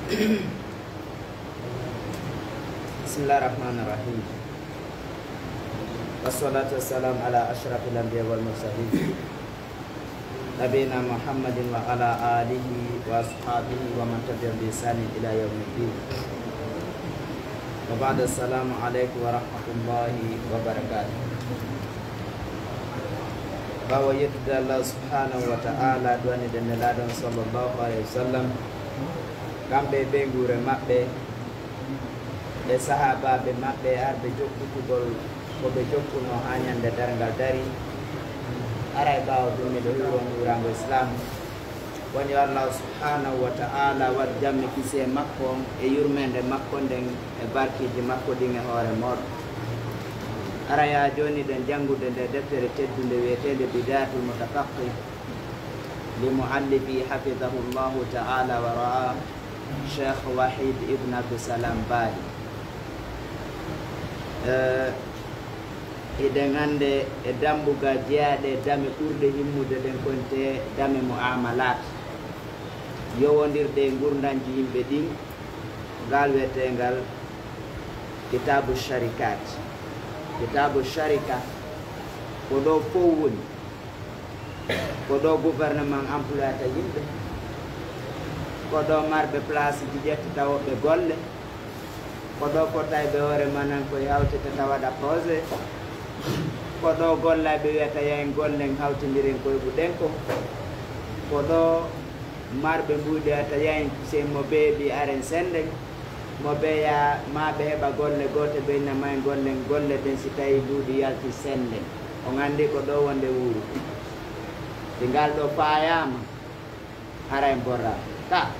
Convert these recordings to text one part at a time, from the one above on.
Bismillahirrahmanirrahim. Wassalatu wassalamu ala ashrafil anbiya wal mursalin nabiyina Muhammadin wa ala alihi wa ashabihi wa man tabi'ahum bi ihsanin ila yaumiddin. Wa ba'da, assalamu alaikum wa rahmatullahi wa barakatuh. Bawa yettude Allah subhanahu wa ta'ala duwani de nelaɗon sallallahu alayhi wa sallam, kamɓe ɓe guure maɓɓe ɓe sahabaɓe maɓɓe arɓe jokkutugol koɓe jokkuno ha ñande dargal dari aray ɓawa ɗum miɗo hiron wurago islam. Woni Allah subhanahu wa ta'ala waɗ jammi kise makko e yurmede makko nden e barkiji makko ɗin e hoore moɗo. Araya joni ɗen jangude nde deftere teddunde wiyetede bidayatul mutafaqih li muallifi hafidahu llahu ta'ala wa ra'a Cheikh Wahid ibn Abdussalam Bali. Eɗen hande e dambuga jeyaɗe dame ɓurde himmude ɗen konte dame muamalat, yowodirɗe e gurdanji yimɓe ɗin, ngal wiyetengal kitabu sharikat. Kitabu sharika ko ɗo fof woni, ko ɗo gouvernement employata yimɓe, ko ɗo marɓe place ji ƴettata woɓɓe golle, ko ɗo fotayɓe hoore manan koye hawtete waɗa projet, ko ɗo gollaɓe wiyata yahen gollen hawtidiren koye ɓuɗenko, ko ɗo marɓe mbuɗi wiyata yahen sey mo beeɓi aren senden, mo beya maɓe heɓa golle gote ɓeyna may gollen golle ɗen si tawi duuɗi yalti senden. On andi ko ɗo wonde wuuru ɗi ngal ɗo fayama ara en borra ka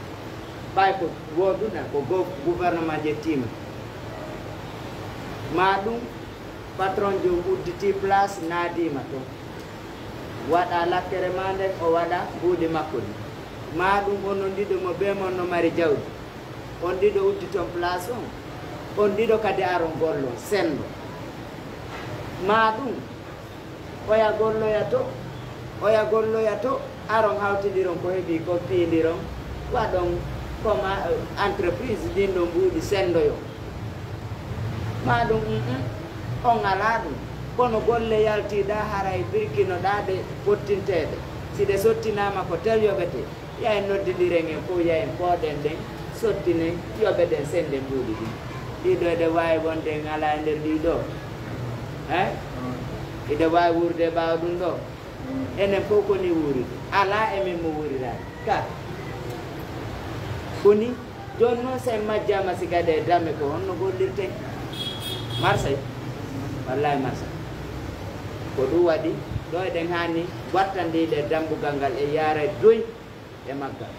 ɓay ko woɗuna ko gouvernement jettima ma ɗum patron jo udditi place naadima to waɗa lakkere ma nden o waɗa mbuuɗi makko ɗi, ma ɗum onon ɗiɗo mo ɓe mon no mari jawdi, on ɗiɗo uddi toon place on ɗiɗo kadi aron gollo sendo, ma ɗum oya golloya to aron hawtidiron ko heeɓi ko piidiron waɗon comme entreprise ɗin ɗo mbuuɗi sendoyo, ma ɗum on ala ɗum, kono golle yaltiɗa haray birkinoɗaɗe fottinteɗe, siɗe sottinama ko tel yoɓete yahen noddidiren en fof yahen pooɗen ɗen sottine yoɓe ɗen sende mbuuɗi ɗin. Ɗiɗo eɗe wawi wonde ala e nder ɗiɗo eɗe wawi wurde ɓawa ɗum ɗo, enen fof koni wuuride ala emin mo wuurirani ka koni joni noon sen majjama sigade e dame ko honno gollirte marsay wallahi marsay ko ɗum waɗi ɗo eɗen hani wattandiɗe dambugal ngal e yaara doy e maggal,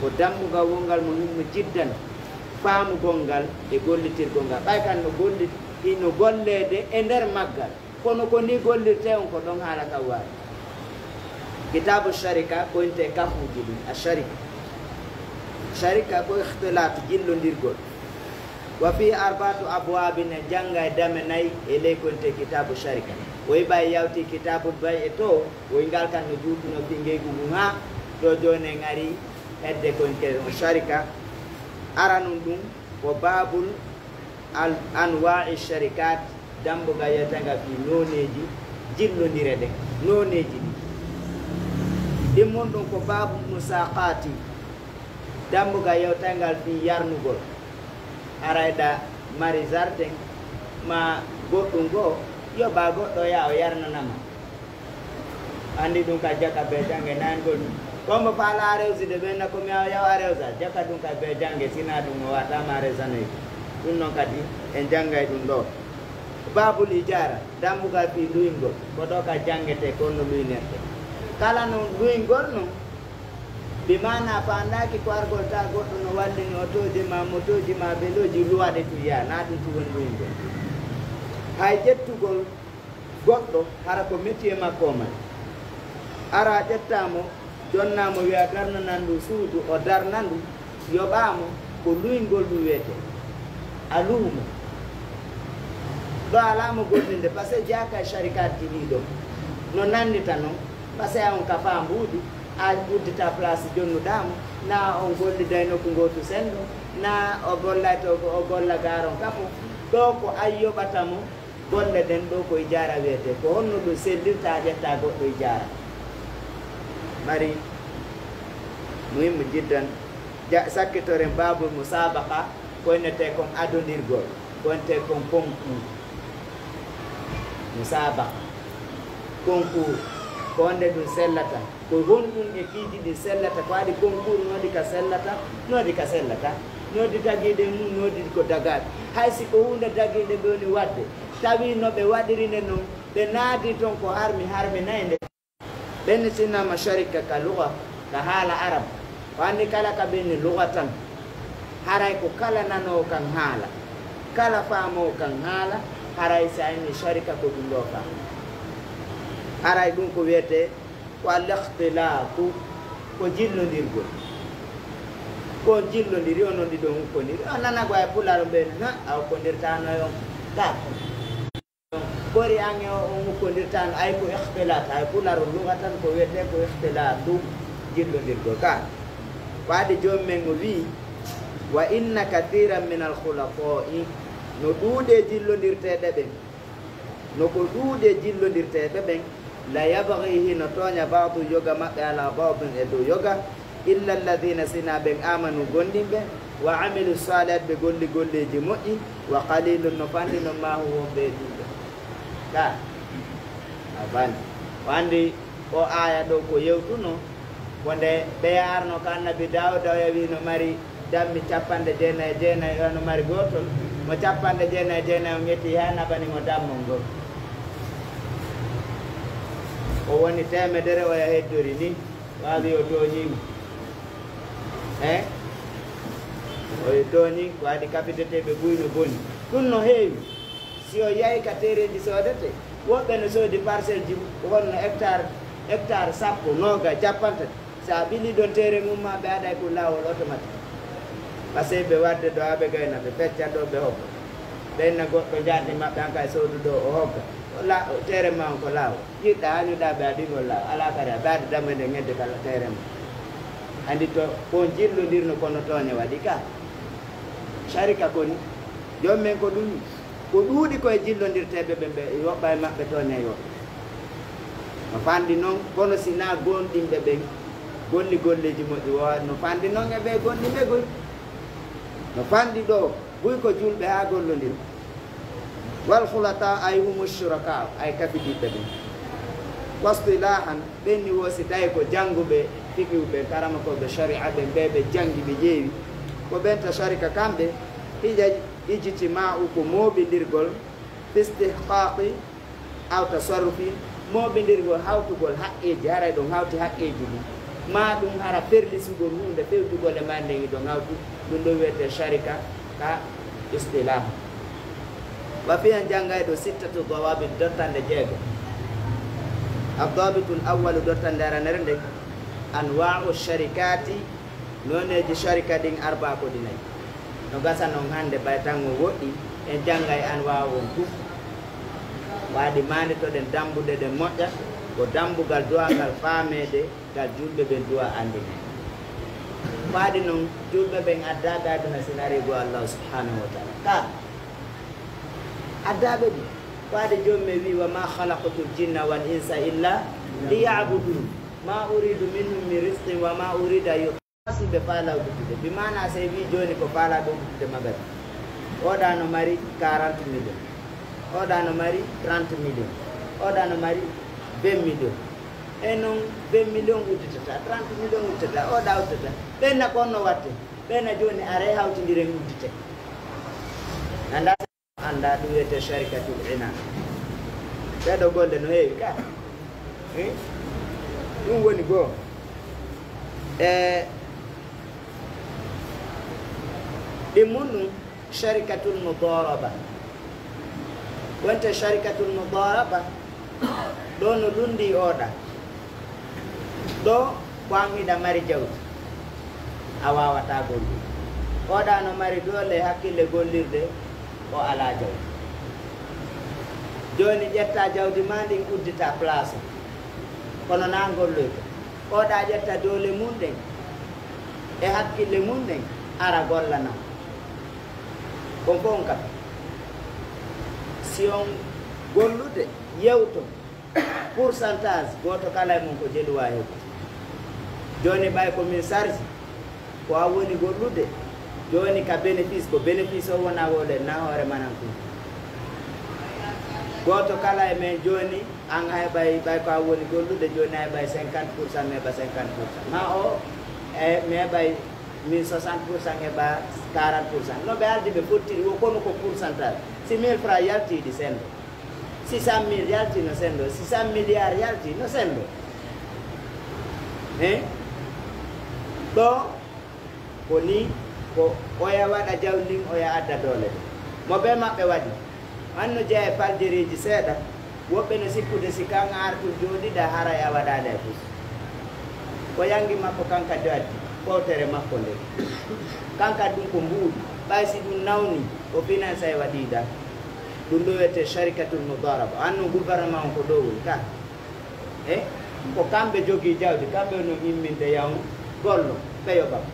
ko dambugal wongal mo himmo jiddan faamugol ngal e gollitirgol ngal. ɓay kan no golli ino gollede e nder maggal, kono ko ni gollirte on ko ɗon haala kam wawi. Kitabu sharika koynte kafuji ɗum a sharika ko ihtilatu jillodirgol. Wa fi arbatu abwabin e jangga e dame nayyi e ley koynte kitabu sharika. Woyi ɓay yawti kitabu bay e to woyi ngal kan no juutuno pingeygu mum ha ɗo joni en ari hedde koynte on sharika. Aranum ɗum ko babul anwa'i sharikat, dambuga yetanga fi noneji jillodire ɗen noneji ɗi. Ɗimmon ɗum ko babu musaqati, dambuga yewtangal fi yarnugol. Arayɗa mari jardin ma goɗɗum goo yoɓa goɗɗo ya o yarnanama, andi ɗum ka jaka be jange nangol comme faala rewside ɓenna komi yawa rewsa jaka ɗum ka be jange sina ɗum o watama rewsanoyi ɗum noon kadi en janggay ɗum ɗo. Babul ijara, dambugal fi luyngol, ko ɗo ka jangete konno luynerte. Kala no luyngol no bi mana fa andaki ko argol ta goɗɗo no wallini otoji ma motoji ma beloji luwaɗe tuya na ɗum tu woni luyngol. Hay ƴettugol goɗɗo hara ko métier makko man, ara ƴettamo jonnamo wiya darnanandu suudu o darnandu yoɓamo ko luyngol ɗum wiyete a luumo ɗo alamo gollinde par ce que jaka sharikat ji ɗiɗo no nandita noon par ce que on ka fa mbuuɗi a uddita place jonnuɗamo na on gollidayno ko gotu senɗo na o gollay to o golla garon kafo ɗo ko ay yoɓatamo golle ɗen ɗo koye jara wiyete ko honno ɗum sellirta ƴetta goɗɗo e jara mari muhimmo jiddan sakkitoren babul musabaka koynete kon adodirgol koynete kon concours musabaka concours ko wonde ɗum sellata ko honɗum e fiiji ɗi sellata ko waɗi concours noodi ka sellata noodi ka sellata noodi dagiɗe mum noodi ko dagaɓe hay si ko hunde dagiɗe ɓe woni wadde tawi no ɓe waɗirine noon ɓe naadi toon ko harmi nayde ɓenne sinnama sharika ka luga ka haala arab o anndi kala ka ɓenni luga tan haray ko kala nanowo kan haala kala faamowo kan haala haray sa inni sharika ko ɗum ɗo kam haray ɗum ko wiyete ko al-ikhtilafu ko jillodirgol ko jillodiri o noon ɗiɗo hukkodiri o nana ko ay pularo ɓeyne ha a hukkodirtano on ta ɓori ange o hukkodirtano ay ko ikhtilat ay pularo luga tan ko wiyete ko ikhtilatu jillodirgol ka waade jommen o wi wa inna kathiran min al-khulaqa'i no ɗuuɗe jillodirteɗe ɓen no ko ɗuuɗe jillodirteɓe ɓen la yabghi hino tooña badu yoga maɓɓe ala badun e dow yoga illa alladina sina ɓen amanu gondinɓe wa amilu salihat ɓe golli golleji moƴƴi wa qalilun no fandi no mahu won ɓeyduɓe ka a fandi o andi o aya ɗo ko yewtuno wonde ɓe yarno ko annabi dawda o yawi no mari dammi 99 ono mari gotol mo 99 o ƴetti ha naɓanimo dammol ngol o woni temedere oya heddori ni wawi o toñimo o toñi ko adi kapideteɓe ɓuyno boni ɗum no heewi si o yahi ka tereji sodete woɓɓe no soodi parcelle ji honno hectare sappo noga capantati sa ɓili ɗon tere mum ma ɓe aɗay ko lawol automatique par ce que ɓe wadde ɗo haɓe gayna ɓe feccat ɗo ɓe hokka ɓenna goɗɗo jaɗɗi maɓɓe an kay sowdu ɗo o hokka tere ma on ko lawol jiɗɗa hañuɗa ɓe aɗigol law ala kadi a ɓaade damede gedde kala tere ma andi to kon jillodirno kono tooñe waɗi ka sharika koni jommen ko ɗum ko ɗuuɗi koye jillondirteɓe ɓe ɓe yoɓɓa e maɓɓe tooñe yoɓɓe no fandi noon kono sina gonɗinɓe ɓen golli golleji moƴƴi wowa no fandi noon e ɓe gonɗinɓe goy no fandi ɗo buy ko julɓe ha gollodirɓe wal hulata ay humu shuraka ay kafidiɓɓe ɓen wastilahan ɓenni wosi tawi ko jannguɓe fikiwɓe karama koɓe sharia ɓe ɓe jangi ɓe ƴeewi ko ɓenta sharika kamɓe hija ijtima u ko moɓidirgol fistihqaqi aw tasarrufi moɓidirgol hawtugol haqqeji haray ɗon hawti haqqeji ɗum ma ɗum hara perlisugol hunde fewjugol e ma ndewi ɗon hawtu ɗum ɗo wiyete sharika ka istilah wa fiyan janggay ɗo sittatu dawabit dottande jeego الضابط الأول دوتان دارانر ندك أنواع الشركات نونيجي شركة دين أربعة كوديناي نغاسا نونغاندي بايتانغو وودي en jangay anwa won tuf wadi mande to den dambude de moƴƴa ko dambugal duwangal faamede gal julɓe ɓen duwa andine wadi noon julɓe ɓen adda gaduna sinari go Allah subhanahu wa ta'ala ka addaɓe ɗi wade jomme wi wa ma khalaqatul jinna wal insa illa liya'budun ma uridu minhum min rizqin wa ma urida yusibe fala dutude bi mana sey wi joni ko fala do dutude magal oɗa no mari 40 millions oɗa no mari 30 millions oɗa no mari 20 millions e non 20 millions udditata 30 millions udditata oɗa udditata ɓenna konno watte ɓenna joni are hawtidiren uddite anda anda ɗum wiyete sharikatul ina ɓeɗo golle no heewi ka ɗum woni goo ɗin mun ɗum sharikatul mudaraba wonte sharikatul mudaraba ɗo no lundi oɗa ɗo ko an hiɗa mari jawdi a wawata gollude oɗa no mari dole hakkille gollirde o ala jawdi joni ƴetta jawdi ma ndin uddita place kono na golloyta oɗa ƴetta dole mum ɗen e hakkille mum ɗen ara gollanam kon fof on kam si on gollude yewto pourcentage goto kala e mum ko jeeluwa heɓude joni ɓay komin charge ko a woni gollude joni ka bénéfice ko bénéfice o wona woɗen na hoore manan fu goto kala e men joni an a heɓay ɓay ko a woni gollude joni a heɓay 50% mi heɓa 50% ma o e mi heɓay min 60% heɓa 40%. No ɓe ardi ɓe fottiri wo kono ko pourcentage si 1000 francs yaltiɗi sendo 600 000 yalti no sendo 600 milliards yalti no sendo ɗo ko ni ko oya waɗa jawlin oya adda dole ɗe mo ɓe maɓɓe waɗi anno jeeya e paljereji seeɗa woɓɓe no sikkude si kan artu jooɗiɗa haray a waɗade e fus ko yangi makko kanka daddi ɓowtere makko nde kanka ɗum ko mbuuɗi ɓay si ɗum nawni o finance e waɗiɗa ɗum ɗo wiyete sharikatul mudaraba anno gouvernement on ko ɗo woni ka ko kamɓe jogii jawdi kamɓe no imminde yawu gollo ɓe yoɓam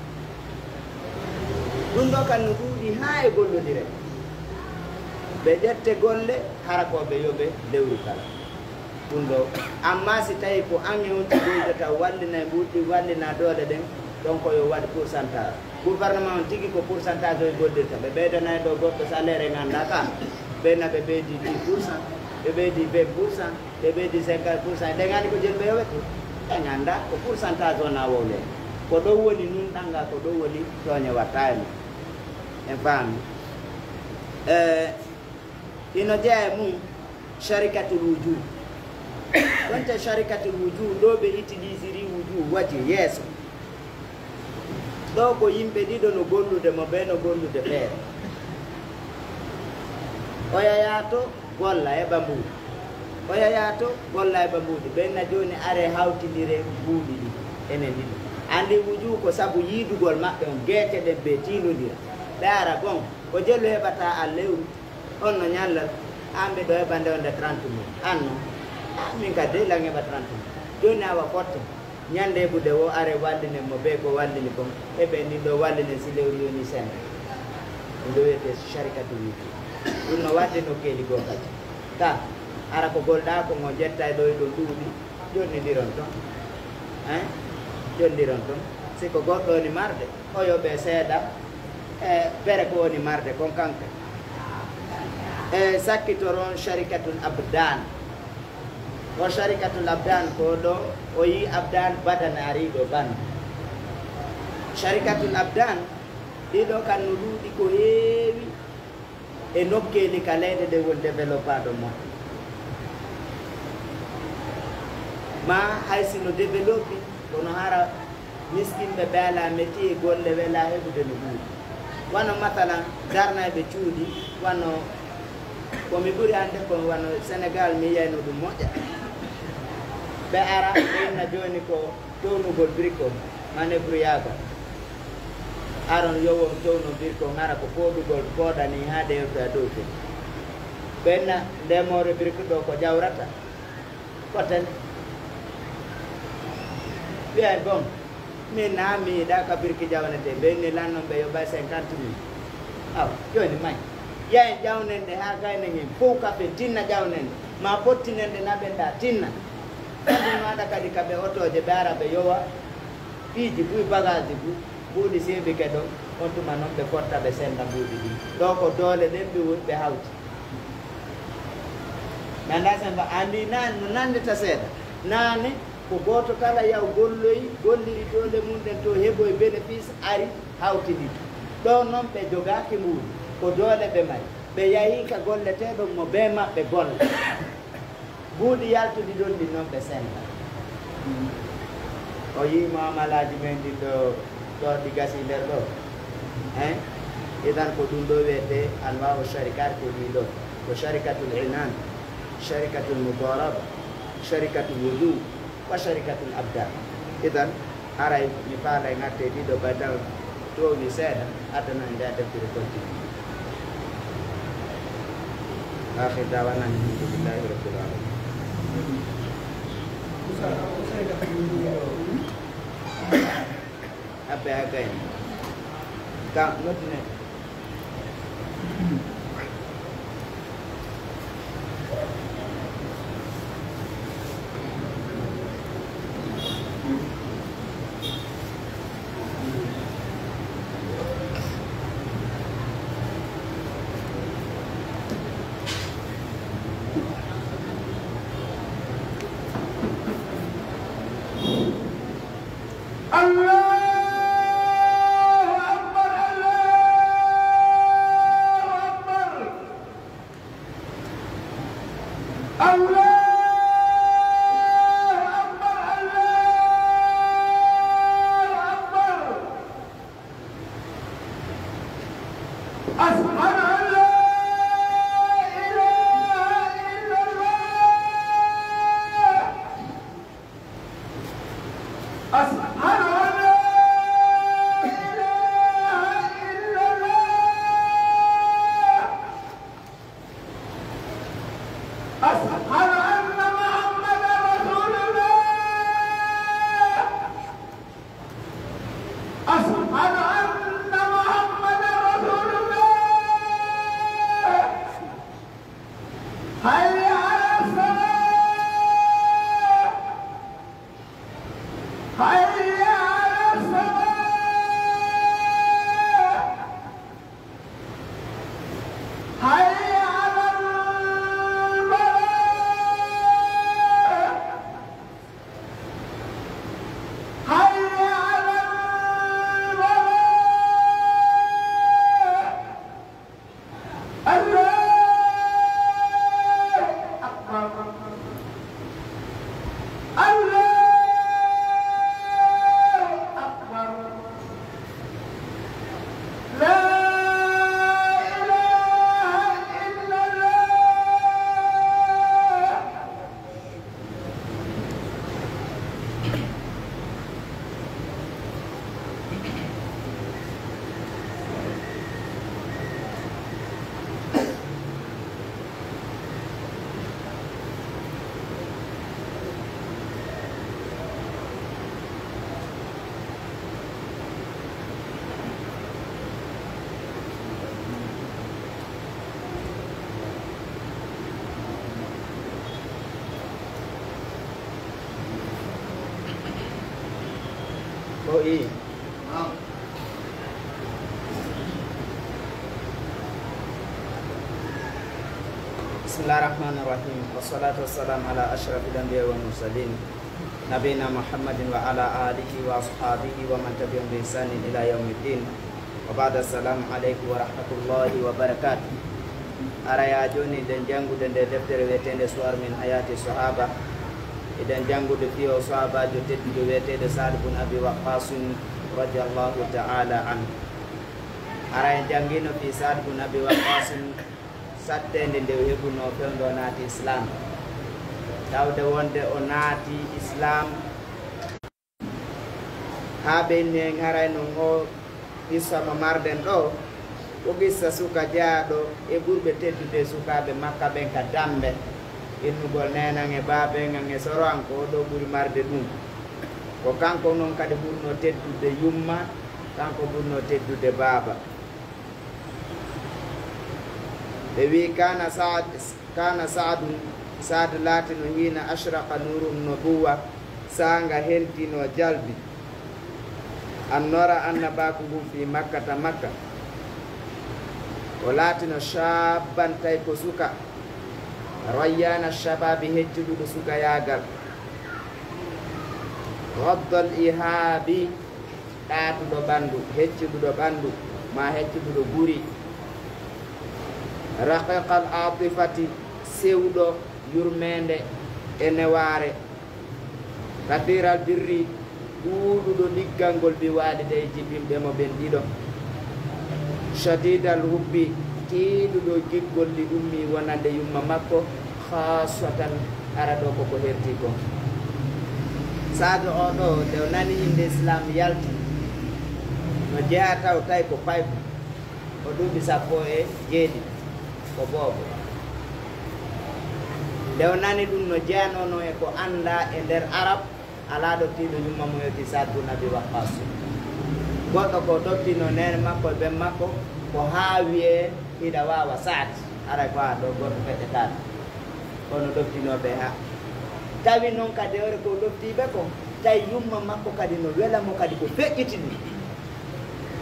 ɗum ɗo kan no ɗuuɗi haa e gollodire ɓe ƴette golle hara ko ɓe yoɓe lewru kala ɗum ɗo amma si tawi ko an e wonti goydata wallina e ɓuuɗɗi wallina doole ɗen donc yo waɗ pourcentage gouvernement on tigi ko pourcentage o e gollirta ɓe ɓeydana e ɗo goɗɗo salaire e ganda ka ɓenna ɓe ɓeydi 10%, ɓe ɓeydi 20%, ɓe ɓeydi 50%, ɗe gandi ko jeni ɓe yoɓete ɓe ganda ko pourcentage ona wowle ko ɗo woni nun ɗanga ko ɗo woni tooñe watta e mum en faami ino jeeya mum sharikatul wujud wonte sharikatul wujud ɗo ɓe utilisiri wujud waji yeeso ɗo ko yimɓe ɗiɗo no gollude mo ɓe no gollude feere o yayato golla heɓa mbuuɗi o yayato golla heɓa mbuuɗi ɓenna joni are hawtidire mbuuɗi ɗi enen ɗiɗi andi wujud ko saabu yiidugol maɓɓe on gueete ɗen ɓe tinodira ɓe ara bon ko jellu heɓata a lewru on no ñallal an ɓe ɗo heɓa ndewde 30 mille anno min ka de lan heɓa 30 mille joni awa fotte ñande heɓude o are walline mo ɓe ko wallini bon eɓe ndin ɗo walline si lewru yoni sembe ɗum ɗo wiyete sharikatu wujud ɗum no wadde no keeli goo kadi ka ara ko golɗa ko mo jetta e ɗo e ɗo ɗuuɗi jonnidiron toon jondiron toon siko goɗɗo woni marde o yoɓe seeɗa e bere ko woni marde kon kanka e sakkitoron sharikatul abdan o sharikatul abdan ko ɗo o yi abdan badana ariɗo bandu sharikatul abdan ɗiɗo kan no ɗuuɗi ko heewi e nokkeli ka leyɗe ɗe woni développado mon ma hay sino développi kono hara miskinɓe ɓe ala métier golle wela heɓude no ɓuuri wano mathalan darnayɓe cuuɗi wano komi ɓuri ande ko wano sénégal mi yiyayno ɗum moƴƴa ɓe ara ɓenna joni ko townugol brique o manœuvre yaga aron yowon towno brique o gara ko poɗugol poɗani ha de yewtoya dow ten ɓenna ndemore brique ɗo ko jawrata koten ɓiyay bon min na mi yiɗa ka brique jawnete ɓenni lannon ɓe yoɓay 50 mille aw joni may yahen ƴawnende ha gayna hen fof kafe tinna ƴawnende ma pottinende naɓenɗa tinna ɗum waɗa kadi kaɓe otoje ɓe ara ɓe yowa piiji buy bagage bu mbuuɗi seebi ke ɗo on tuma noon ɓe potta ɓe senda mbuuɗi ɗi ɗo ko doole ɗen ɓe hawti ganda semba andi nani no nandita seeɗa nane ko goto kala yaw golliri doole mum ɗen to heɓoye bénéfice ari hawtidi ɗo noon ɓe jogaki mbuuɗi ko doole ɓe may ɓe yahi ka golleteɗo mo ɓe maɓɓe golla mbuuɗi yaltuɗi ɗon ɗi noon ɓe senda o yi muamalaji men ɗi ɗo ɗi gasi nder ɗo idan ko ɗum ɗo wiyete anwa'u sharikat ko ɗi ɗo ko sharikatul inan sharikatul mudaraba sharikatul wudu wa sharikatul abdan idan aray mi faala e ngatte ɗiɗo badal towni seeɗa adana nde a deftere continue akhir dawana alhamdulillahi rabbil alamin be agay ka notne Oi. Bismillahirrahmanirrahim. Wassalatu wassalamu ala asyrafil anbiya'i wal mursalin nabiyina Muhammadin wa ala alihi wa ashabihi wa man tabi'ahum bi ihsanin ila yaumiddin. Wa ba'da, assalamu alaikum wa rahmatullahi wa barakatuh. Araya joni den jangude nde deftere wetende Suwar min hayati sahaba. Idan jangude fiyo sahabajo tedduɗo wiyetede Sa'd ibn Abi Waqqas radiyallahu ta'ala an. Ara en jangino fi Sa'd ibn Abi Waqqas sattende nde heɓuno fewndo o naati Islam. Tawde wonde o naati Islam ha ɓenni en harayno o qissa mo marden ɗo o qissa suka jaaɗo e ɓurɓe teddude sukaɓe Makka ɓen ka dambe innugol nenan e baabengan e soroan ko ɗo ɓuri marde ɗum ko kanko noon kadi ɓurno teddude yumma, kanko ɓurno teddude baaba. ɓe wi kana Sa'd laatino hina ashraqa nurum nubuwa sanga hentino jalbi annora annabaku ngun fi makkata makka o laatino shabban tay ko suka rayyana shababi heccuɗuɗo suka yagal raddal ihabi ɗaatuɗo ɓandu heccuɗuɗo ɓandu ma heccuɗuɗo guri raqiqal atifati sewɗo yurmede e neware kadiral birri ɗuuɗuɗo liggal ngol bi walidey jibimɓe mo ɓen ɗiɗo shadidal hubbi tiiɗuɗo giggol li ummi wonande yumma makko khasatan ara ɗo koko herti ko Sa'd o ɗo nde o nani inde Islam yalti no jeeya taw tawi ko payko o duuɓi 17 ko boobo nde o nani ɗum no jeeyanono e ko anda e nder arab ala ɗo tiiɗo yumma mo yoti Sa'd ibn Abi Waqqas goɗɗo ko ɗoftino nene makko e ɓen makko ko haawi e hiɗa wawa saat ara ko a ɗo goɗɗo feƴƴetaɗo kono ɗoftinoɓe ha tawi noon kadi ore ko ɗoftiɓe ko tawi yumma makko kadi no welamo kadi ko feƴƴitini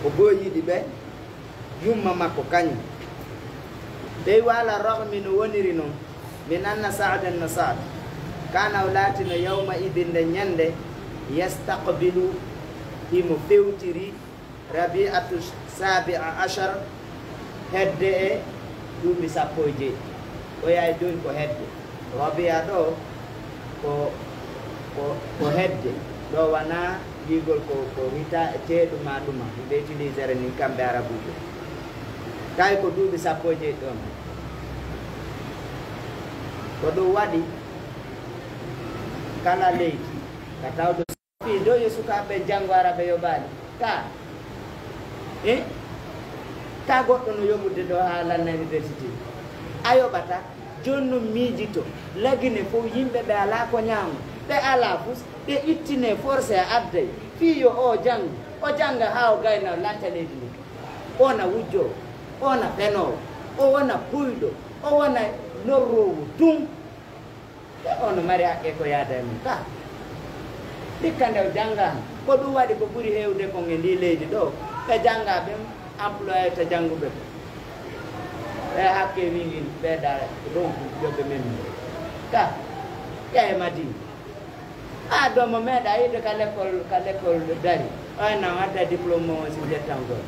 ko boyiɗi ɓe yumma makko kañum ɓey wala rohmi no woniri noon min anna saaden no saad kana o laatino yawma idin nde ñande yastaqbilu himo fewtiri rabi'atu sabi'a ashar hedde e duuɓi 17 o yahay joni ko hedde rabia ɗo ko hedde ɗo wana ligol ko rita teɗuma ɗuma ɓe utilisére ni kamɓe arabuɓe tawi ko duuɓi 17 ɗon ko ɗum waɗi kala leydi ka tawɗo fi do yo sukaɓe janggo araɓe yoɓaɗi ka goɗɗo no yoɓude ɗo ha lanna université a yoɓata joni no miijito lagine fof yimɓe ɓe ala ko ñaamo ɓe ala fus ɓe ittine forcé a adday fiyo o janggo o jangga ha o gayna lanta leydi ndi ona wujjo ona fenowo o wona puyɗo o wona norrowo tum ɓe ono mari haqqe ko yaada e mum ka ɗikka nde o janggama ko ɗum waɗi ko ɓuuri hewde kon e ndi leydi ɗo ɓe janggaɓe employé to jangguɓe ko ɓe hakke wiwin ɓeeɗa ronku yoɓe men ka ƴehe madina a domo meeɗa yiide ka l'école dari oyno wadda diplôme o si jettan goto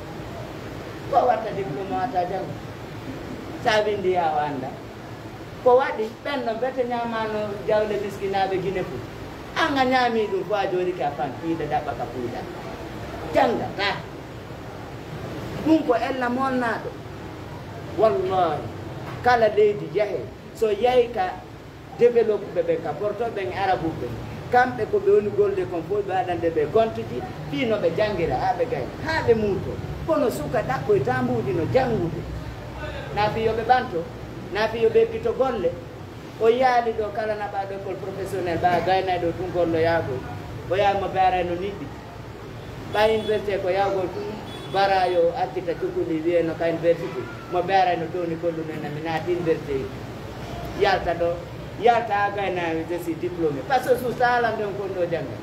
ko watta diplôme o watta janggo sa windi yaw anda ko waɗi ɓenɗo bete ñamano jawle miskinaɓe guine fut anga ñaami ɗum fo a joni ka fan piiɗa ɗaɓɓa ka puyɗa jangga ta ɗum ko ella molnaɗo wallahi kala leydi jeehe so yeehi ka développe ɓe ka portoɓe e arabuɓe kamɓe ko ɓe woni golde kon fof ɓe waɗande ɓe compte ji fino ɓe jangira ha ɓe gay ha ɓe muuto kono suka ɗaɓɓo e tambuji no jangude na fiyoɓe ɓanto na fiyoɓe ekkito golle o yaali ɗo kala naɓaɗo école professionnel ɓa gaynayɗo tun gollo yaagoy o yaama barayno niɗɗi ɓa université ko yawgol tun barayo accita cukuli wiyeno ka université mo ɓearayno towni gollunena mi naati université yalta ɗo yalta ha gayna je suis diplômé par ce que susta alam ɗon kon ɗo jangga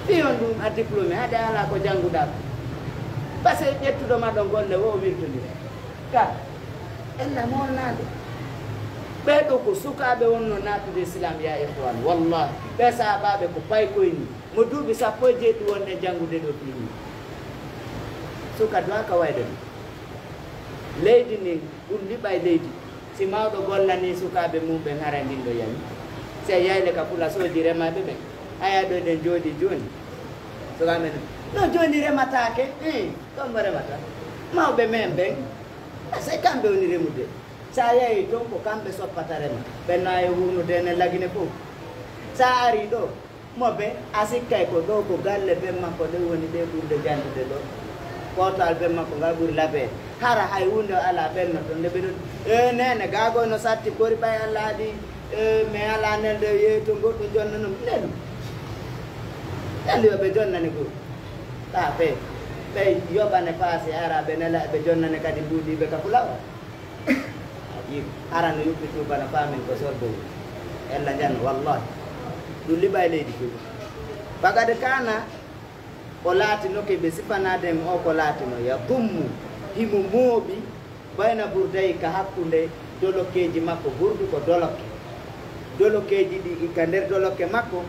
fiyon ɗum a diplômé haade ala ko jannguɗa ko par ce que ƴettuɗoma ɗo golle wo wirtodire ka ella molnade ɓeɗo ko sukaɓe wonno natude islam ya ihwan wallahi ɓe sahabaɓe ko paykoyni mo duuɓi 17 wonde janngude ɗo fini suka doa ka wayde ɗum leydi ndin ɗum liɓay leydi si mawɗo gollani sukaɓe mum ɓe gara ndin ɗo yami si a yayle ka pula soji remaɓe ɓe aya ɗo ɗen jooɗi joni sukaɓe no joni rematake tombo remata mawɓe men ɓen c'est kamɓe woni remude sa yeehi toon ko kamɓe soppata rema ɓe nayi wurnude ene lagine fof sa ari ɗo moɓe a sikkay ko ɗo ko galle ɓen makko ɗe woni ɗe ɓurde jandude ɗo kotal ɓen makko ngal ɓuuri labede hara hay hunde ala ɓenno to nde ɓeɗo nene gagoy no satti kori ɓay allah haɗi mais ala nelde yeehi to goɗɗo jonnanum nelu nelu yoɓe jonnani go ta fe ɓe yoɓane paase ara ɓe nela ɓe jonnane kadi mbuuɗiɓe ka fulawa ara no yuɓɓi tubana famin ko sordo ella janno wallahi ɗum liɓa e leydi fof bagade kana o laatino ke ɓe sifanadem o ko laatino ya dummu himo mooɓi bayna bourdayi ka hakkude dolokeji makko ɓurɗu ko dolokeji ɗi ka nder doloke makko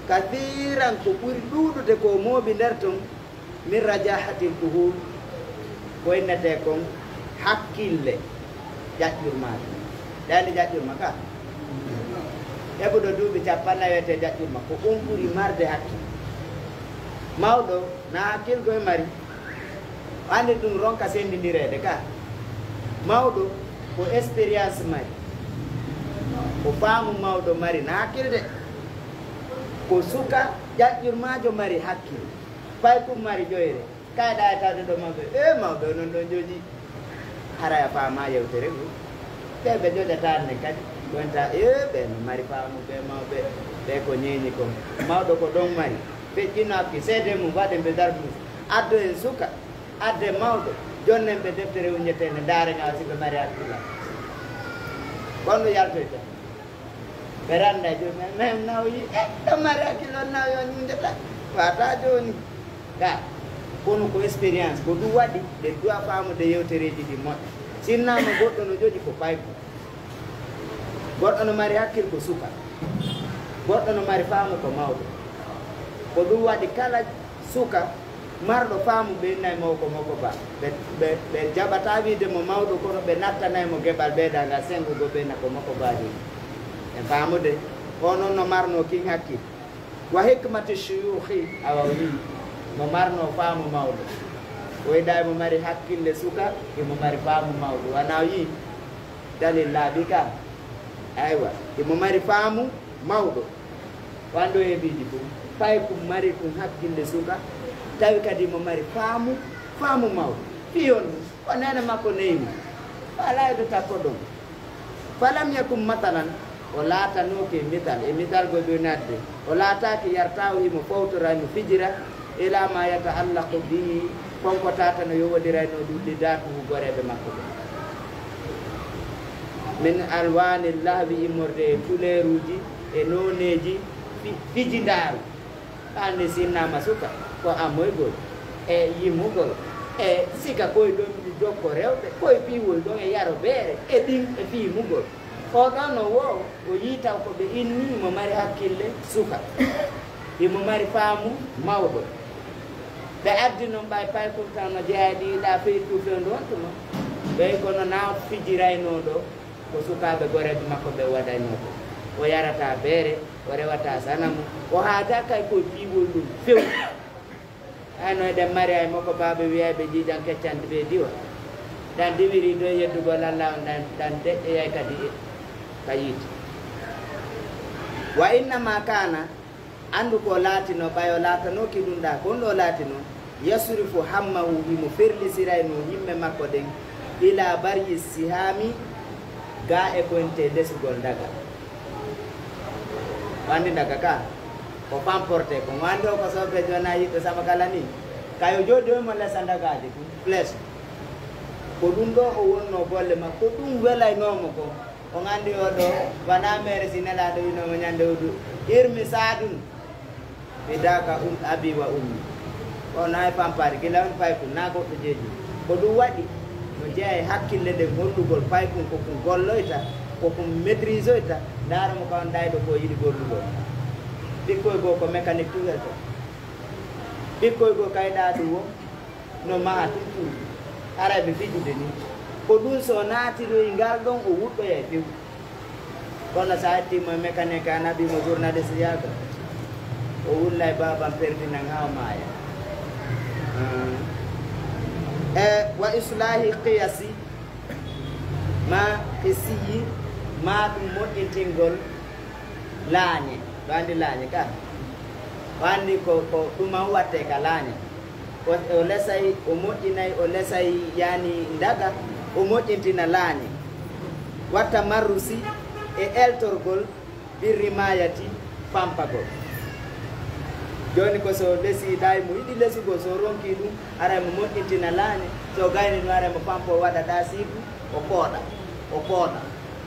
kathiran ko ɓuri ɗuɗude ko mooɓi nder ton min rajahatil kuhul ko innete kon hakkille ƴaƴƴurmaade ɗani ƴaƴƴurma ka heɓuɗo duuɓi 50 wiyete ƴaƴƴurma ko on ɓuri marde hakkille mawɗo na hakkilgo e mari andi ɗum ronka sendindirede ka mawɗo ko expérience mari ko faamu mawɗo mari na hakkilde ko suka ƴaƴƴurmajo mari hakkille fay kum mari ƴoyre kayɗa e tawde ɗo mawɓe mawɓe onon ɗon jooji haraya faama yewtere ngu ɓeɓe ƴoƴatane kadi gonta ɓe no mari faamu ɓe mawɓe ɓe ko ñeñi kon mawɗo ko ɗon mari feƴƴino hakki seede mum waɗe ɓe darbu addo e suka adde mawɗo jonnen ɓe deftere uñetene daareŋa si ɓe mari hakkilla gonɗo yaltoyta ɓe randa joni même nawyi ɗo mari hakkille on nawi on ñindeta wata joni ga kono ko expérience ko ɗum waɗi ɗe duwa faamude yewtereji ɗi moƴƴa sinnama goɗɗo no joƴi ko payko goɗɗo no mari hakkille ko suka goɗɗo no mari faamu ko mawɗo ko ɗum waɗi kala suka marɗo faamu ɓe innayi mawko moko ba ɓe jaɓata wiide mo mawɗo kono ɓe nattanayi mo geɓal ɓeydaga sengugo ɓeyna ko moko baji e faamude onon no marno kin hakkille wa hikmatu shuyuhi awa wi mo marno faamu mawɗo woyɗa mo mari hakkille suka imo mari faamu mawɗo wana yi dalil laaɓi ka aywa imo mari faamu mawɗo wando heɓiji fof fay ko mari ɗum hakkille suka tawi kadi mo mari faamu mawɗo fiyon o nene makko neymu wala eɗo takko ɗum falam yakum matalan o laatanoke mital e mital go ɓe nadde o laataki yartawo imo fowtora imo fijira ila ma yataallaqu bihi konko tata no yowodirayno ɗum ɗi datuhu goreɓe makko ɓe min alwani lahwi immorde e couleur uji e noneji fijindaru hande sinnama suka ko amoygol e yimmugol e sika koye ɗon dokko rewɓe koye piwol ɗon e yaro beere e ɗin e fiimugol oɗon no wo o yitaw ko ɓe inni mo mari hakkille suka imo mari faamu mawɗo ɓe addi noon ɓay paykum tan no jeeyaɗi yiɗa feytu fewndo on tuma ɓey kono na fijirayno ɗo ko sukaɓe goreɓe makko ɓe waɗayno ko o yarata beere o rewata sanamu o haada kay koye piiwol ɗum few hayno eɗen mari ay makko baɓe wiyayɓe jiijan keccande ɓe diwa ɗan diwiri ɗo yeddugol Allah on ɗan deƴƴeyay kadi ka yiiti wa innama kana andu ko laatino ɓayo laatanoki ɗum ɗa kon ɗo laatino yasrifu hammahu himo ferlisirayno yimɓe makko ɗen ila baryi sihami ga e koynte lesugol daga wandi daga ka ko pamporte ko wandi o ko soɓe jona yiɗɗo saba kala ni kayo joɗi o mo lesa dagaji ɗum place ko ɗum ɗo o wonno golle makko ɗum welaynomo ko o gandi oɗo wana mere si nelaɗo winomo ñande oɗo irmi sadun bidaka abi wa ummi o nayi pampare gila on paykum na goɗɗo jeeji ko ɗum waɗi no jeeya e hakkille ɗe gollugol paykum kokum golloyta kokum maitrise oyta dara mo kawon ɗayɗo ko yiɗi gollugol ɓikkoy goo ko mécanique tuwel to ɓikkoy goo kayɗa ɗum wo no maha tuttuɗi araɓe fijude ni ko ɗum so naatiroy ngal ɗon o wuɗɗoya e few kono sa hettimo mécanique an abimo journaliste yaga o wullay babam perdinan ha maaya e wa islahi qiyasi ma qisiyi ma ɗum moƴƴintingol laañe ɗo andi laañe ka o andi ko ɗuman watte ka laañe o lesay o moƴƴinay o lesay yani ndaga o moƴƴintina laañe watta marrusi e eltorgol birrimayati pampagol joni ko so lesi ɗay mo yiɗi lesugo so ronki ɗum ara mo moƴƴintina laañe so gayni ɗum ara mo pampo waɗa ɗa siibu o pooɗa o pooɗa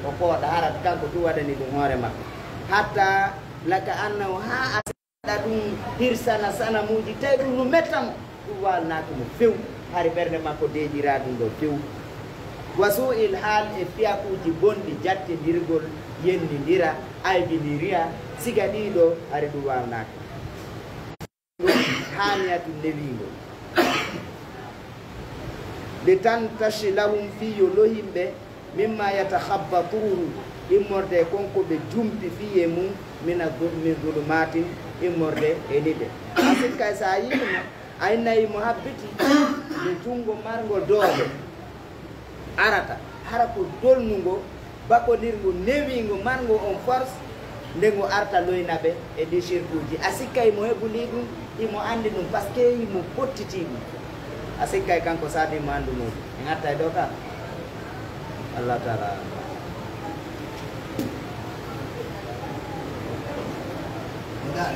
o pooɗa harat kanko tu waɗani ɗum hoore makko hatta laka annahu ha aɗa ɗum hirsana sanamuji tawi ɗum no mettamo ɗum walnaki mo few hari ɓerde makko deƴira ɗum ɗo few wasu il haal e fiyakuji bonɗi jattidirgol yennidira aybiniriya siga ɗiɗo hari ɗum walnaki haniyatu lewingol li tantashi lahum fiyo lohimɓe mimma yatakhabbatuhu immorde konko ɓe jumpi fiye mum min zulumatin immorde e ɗiɗe asin kay sa yimo a innayi mo habbiti nde jungo margo doole arata hara ko dolnugo bakodirgo newingo margo on force ndego arta loynaɓe e ɗi shirkuji a sikkay mo heɓuli ɗum imo andi ɗum par ce que imo pottiti ɗum a sikkay kanko sadi mo andu muɗum en arta e ɗo ka Allah taala That